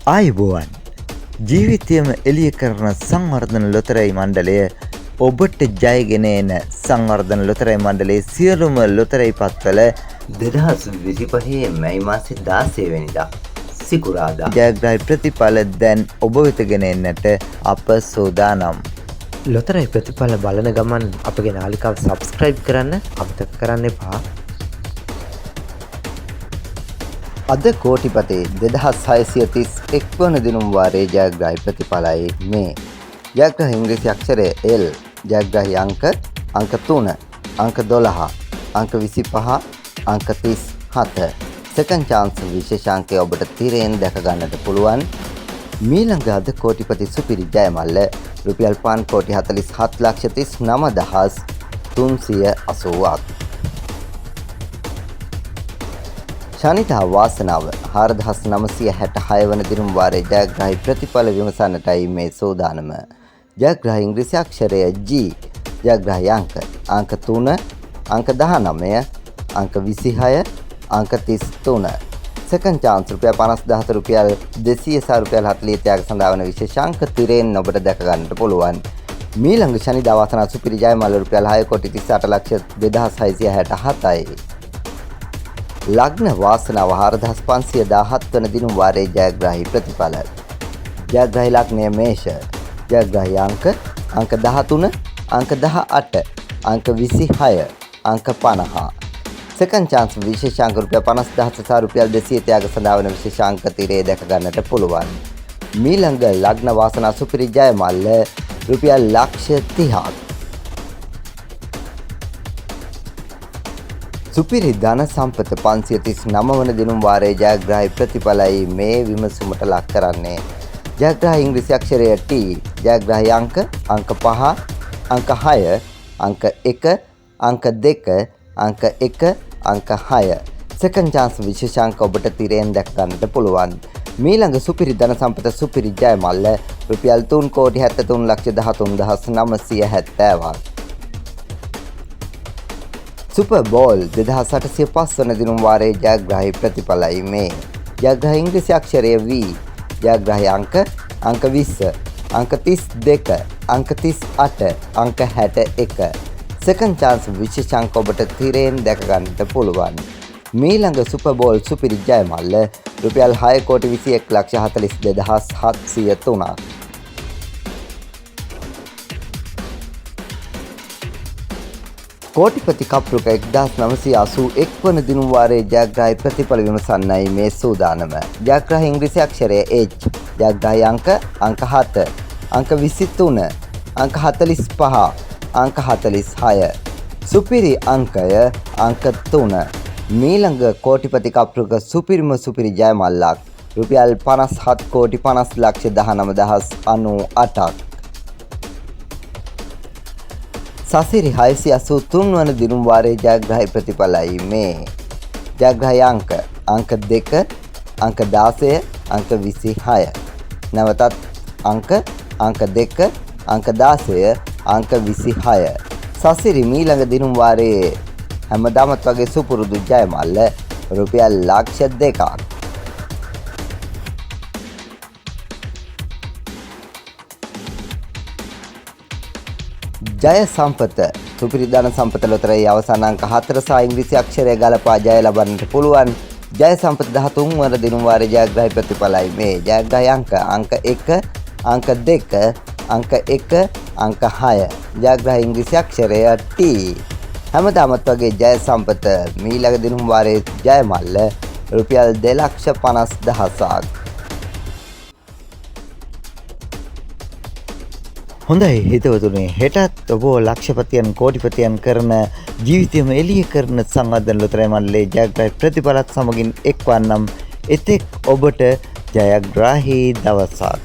ආයුබෝවන් ජීවිතයම එළිය කරන සංවර්ධන ලොතරැයි මණ්ඩලය ඔබට ජයගෙන එන සංවර්ධන ලොතරැයි මණ්ඩලයේ සියලුම ලොතරැයි පත්වල 2025 මැයි මාසේ 16 වෙනිදා සිකුරාදා ජයග්‍රාහී ප්‍රතිඵල දැන් ඔබ වෙත ගෙන එන්නට අප සූදානම්. ලොතරැයි ප්‍රතිඵල බලන ගමන් අපගේ නාලිකාව සබ්ස්ක්‍රයිබ් කරන්න අමතක කරන්න එපා. අද කෝටිපතේ 2631 වන දිනුම් වාරයේ ජයග්‍රාහී ප්‍රතිඵලයි මේ. ජයග්‍රාහී ඉංග්‍රීසි අක්ෂරය L, ජයග්‍රාහී අංක 3, අංක 12, අංක 25, අංක 37. සෙකන්ඩ් chance විශේෂාංකය ඔබට තිරයෙන් දැක ගන්නට පුළුවන්. මීළඟ අද කෝටිපති සුපිරි ජයමල්ල රුපියල් 5,47,39,380ක්. ශනිදා වාසනාව 4,966 වන දිනුම් වාරයේ ජයග්‍රාහී ප්‍රතිඵල විමසන්නටයි මේ සූදානම. ජයග්‍රාහී ඉංග්‍රීසි අක්ෂරය G, ජයග්‍රාහී අංක 3, අංක 19, අංක 26, අංක 33. සෙකන්ඩ් chance රුපියල් 50,000 රුපියල් 200 සහ රුපියල් 40 ත්‍යාග සඳහා වන විශේෂාංක තිරයෙන් ඔබට දැක ගන්නට පුළුවන්. මීළඟ ශනිදා වාසනාව සුපිරි ජයමල්ල රුපියල් 6,38,27,667යි. ලග්න වාසනාව 4,517 වන දිනුම් වාරයේ ජයග්‍රාහී ප්‍රතිඵල. ජයග්‍රාහී ලග්නය මේෂ. ජයග්‍රාහී අංක 13, අංක 18, අංක 26, අංක 50. සෙකන්ඩ් chance විශේෂාංක රුපියල් 50,000 සහ රුපියල් 200 ත්‍යාග සඳහා වන විශේෂාංක තිරේ දැක ගන්නට පුළුවන්. මීළඟ ලග්න වාසනා සුපිරි ජයමල්ල රුපියල් 1,30,000ක්. සුපිරි ධන සම්පත 539 වන දිනුම් වාරයේ ජයග්‍රාහී ප්‍රතිඵලයි මේ විමසුමට ලක් කරන්නේ. ජයග්‍රාහී ඉංග්‍රීසි අක්ෂරය T, ජයග්‍රාහී අංක 5, අංක 6, අංක 1, අංක 2, අංක 1, අංක 6. සෙකන්ඩ් chance විශේෂාංක ඔබට තිරයෙන් දැක ගන්නට පුළුවන්. මීළඟ සුපිරි ධන සම්පත සුපිරි ජයමල්ල රුපියල් 3,73,13,970ක්. සුපර් බෝල් 2805 වන දිනුම් වාරයේ ජයග්‍රාහී ප්‍රතිඵලයි මේ. ජයග්‍රාහී ඉංග්‍රීසි අක්ෂරය V, ජයග්‍රාහී අංක 20, අංක 32, අංක 38, අංක 61. සෙකන්ඩ් chance විශේෂාංක ඔබට තිරයෙන් දැක ගන්නට පුළුවන්. මීළඟ සුපර් බෝල් සුපිරි ජයමල්ල රුපියල් 6,21,42,703ක්. කෝටිපති කප්රුක 1981 වන දිනුම් වාරයේ ජයග්‍රාහී ප්‍රතිඵල විමසන්නයි මේ සූදානම. ජයග්‍රාහී ඉංග්‍රීසි අක්ෂරය H, ජයග්‍රාහී අංක 7, අංක 23, අංක 45, අංක 46. සුපිරි අංකය අංක 3. මීළඟ කෝටිපති කප්රුක සුපිරිම සුපිරි ජයමල්ලක් රුපියල් 57,50,19,098ක්. සසිරි 683 වන දිනුම් වාරයේ ජයග්‍රාහී ප්‍රතිඵලයි මේ. ජයග්‍රාහී අංක 2, අංක 16, අංක 26. නැවතත් අංක 2, අංක 16, අංක 26. සසිරි මීළඟ දිනුම් වාරයේ හැමදාමත් වගේ සුපුරුදු ජයමල්ල රුපියල් 2,00,000ක්. ජය සම්පත සුපිරි ධන සම්පත ලොතරැයි අවසාන අංක 4 සහ ඉංග්‍රීසි අක්ෂරය ගලපා ජය ලබන්නට පුළුවන්. ජය සම්පත 13 වන දිනුම් වාරයේ ජයග්‍රාහී ප්‍රතිඵලයි මේ. ජයග්‍රාහී අංක 1, අංක 2, අංක 1, අංක 6. ජයග්‍රාහී ඉංග්‍රීසි අක්ෂරය T. හැමදාමත් වගේ ජය සම්පත මීළඟ දිනුම් වාරයේ ජයමල්ල රුපියල් 2,50,000ක්. හොඳයි හිතවතුනි, හෙටත් ඔබ ලක්ෂපතියන් කෝටිපතියන් කරන ජීවිතයම එළිය කරන සංවර්ධන ලොතරැයි මණ්ඩලයේ ජයග්‍රාහී ප්‍රතිඵලත් සමගින් එක්වන්නම්. එතෙක් ඔබට ජයග්‍රාහී දවසක්.